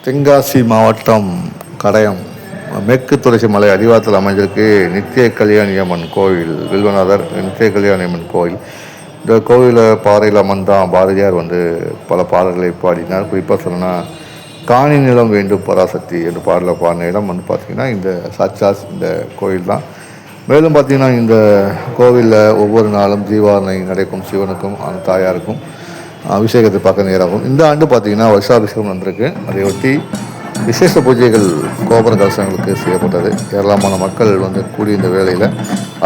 தென்காசி மாவட்டம் கடையம் மேற்கு தொடர்ச்சி மலை அடிவாரத்தில் அமைஞ்சிருக்கு நித்திய கல்யாணியம்மன் கோவில். வில்வநாதர் நித்திய கல்யாணியம்மன் கோவில். இந்த கோவிலில் பாறையில் அமர்ந்தான் பாரதியார் பல பாடல்களை பாடினார். குறிப்பாக சொன்னா காணி நிலம் வேண்டும் பராசக்தி என்று பாடலில் பாடின இடம் பார்த்திங்கன்னா இந்த சாட்சாத் இந்த கோவில் தான். மேலும் பார்த்திங்கன்னா இந்த கோவிலில் ஒவ்வொரு நாளும் தீபாவளி நடக்கும் சிவனுக்கும் அந்த தாயாருக்கும் அபிஷேகத்தை பார்க்க நேராகும். இந்த ஆண்டு பார்த்திங்கன்னா வருஷாபிஷேகம் வந்திருக்கு. அதையொட்டி விசேஷ பூஜைகள் கோபுர கலசங்களுக்கு செய்யப்பட்டது. ஏராளமான மக்கள் கூடிய இந்த வேளையில்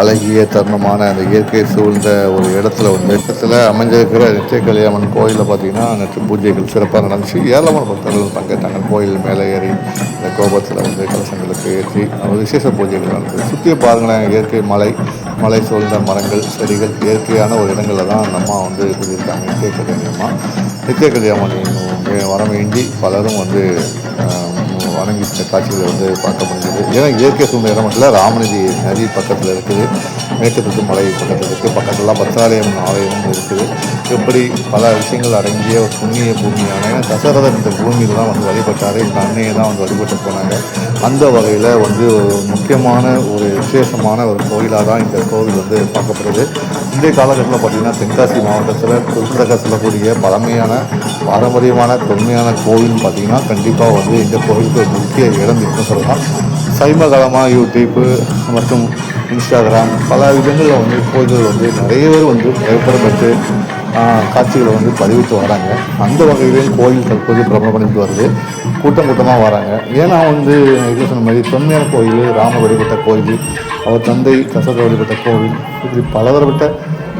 அழகிய தருணமான அந்த இயற்கை சூழ்ந்த ஒரு இடத்துல அமைஞ்சிருக்கிற நித்திய கல்யாணன் கோயிலில் பார்த்திங்கன்னா நேற்று பூஜைகள் சிறப்பாக நடந்துச்சு. ஏராளமான பக்தர்கள் பங்கேற்றாங்க. கோயில் மேலே ஏறி இந்த கோபுரத்தில் கலசங்களுக்கு ஏற்றி விசேஷ பூஜைகள் நடந்தது. சுற்றிய பாருங்களேன், இயற்கை மலை சூழ்ந்த மரங்கள் செடிகள் இயற்கையான ஒரு இடங்களில் தான் அந்த அம்மா கூடியிருக்காங்க. நித்திய கல்யாணி வரம் வேண்டி பலரும் வணங்கி காட்சிகளை பார்க்க முடிஞ்சது. ஏன்னா இயற்கை சூழ்ந்த இடம் மட்டும் இல்லை, ராமநதி நதி பக்கத்தில் இருக்குது, மேற்கு மலை பக்கத்தில் இருக்குது, பக்கத்துலாம் பத்ராலயம் ஆலயமும் இருக்குது. இப்படி பல விஷயங்கள் அடங்கிய ஒரு புண்ணிய பூமியான தசரதன் இந்த பூமியில் தான் வழிபட்டார். இந்த அன்னையை தான் வழிபட்டு போனாங்க. அந்த வகையில் ஒரு முக்கியமான ஒரு விசேஷமான ஒரு கோயிலாக தான் இந்த கோவில் பார்க்கப்படுது. இன்றைய காலகட்டத்தில் பார்த்திங்கன்னா தென்காசி மாவட்டத்தில் குறிப்பிடக்க சொல்லக்கூடிய பழமையான பாரம்பரியமான தொன்மையான கோவில்னு பார்த்திங்கன்னா கண்டிப்பாக இந்த கோவிலுக்கு ஒரு முக்கிய இடம் இருக்குன்னு சொல்லலாம். சமீபகாலமாக யூடியூப்பு மற்றும் இன்ஸ்டாகிராம் பல இடங்களில் கோயில்கள் நிறைய பேர் புகைப்படம் எடுத்து காட்சிகளை பதிவிட்டு வராங்க. அந்த வகையிலே கோயில் தற்போது பிரபலமடைந்து வருது. கூட்டமாக வராங்க. ஏன்னா இது சொன்ன மாதிரி தொன்மையான கோயில், ராமர் வழிபட்ட கோயில், அவர் தந்தை தசரதர் வழிபட்ட கோவில், இப்படி பலதரப்பட்ட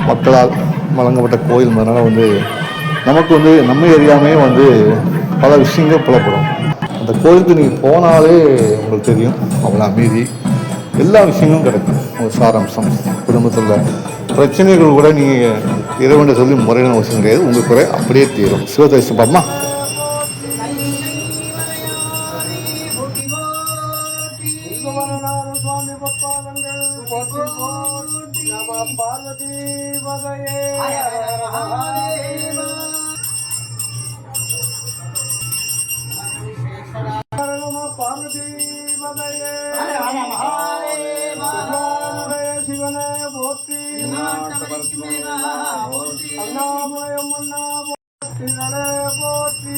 மக்களால் வழங்கப்பட்ட கோயில். அதனால் நமக்கு நம்ம ஏரியாமே பல விஷயங்கள் புலப்படும். அந்த கோயிலுக்கு நீங்கள் போனாலே உங்களுக்கு தெரியும், அவ்வளோ அமைதி, எல்லா விஷயங்களும் கிடைக்கும். ஒரு சாராம்சம், குடும்பத்தில் பிரச்சனைகள் கூட நீங்கள் இறைவன் சொல்லி முறையான அவசியம் கிடையாது. உங்கள் குறை அப்படியே தீரும். சிவதரிசனம் பாப்பமா. சிவனே போற்றி, அண்ணாமயம் அண்ணா போற்றி, நடே போற்றி,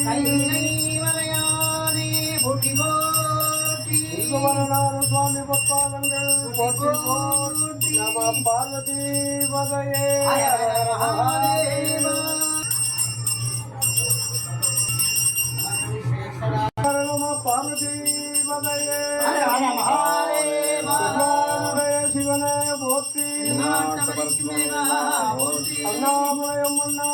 சுவாமி பப்பாதங்கள் போற்றி போற்றி, நம பார்வதி பதையே பார்வதி பதையே சிவனே போற்றி, அண்ணாமயம் அண்ணா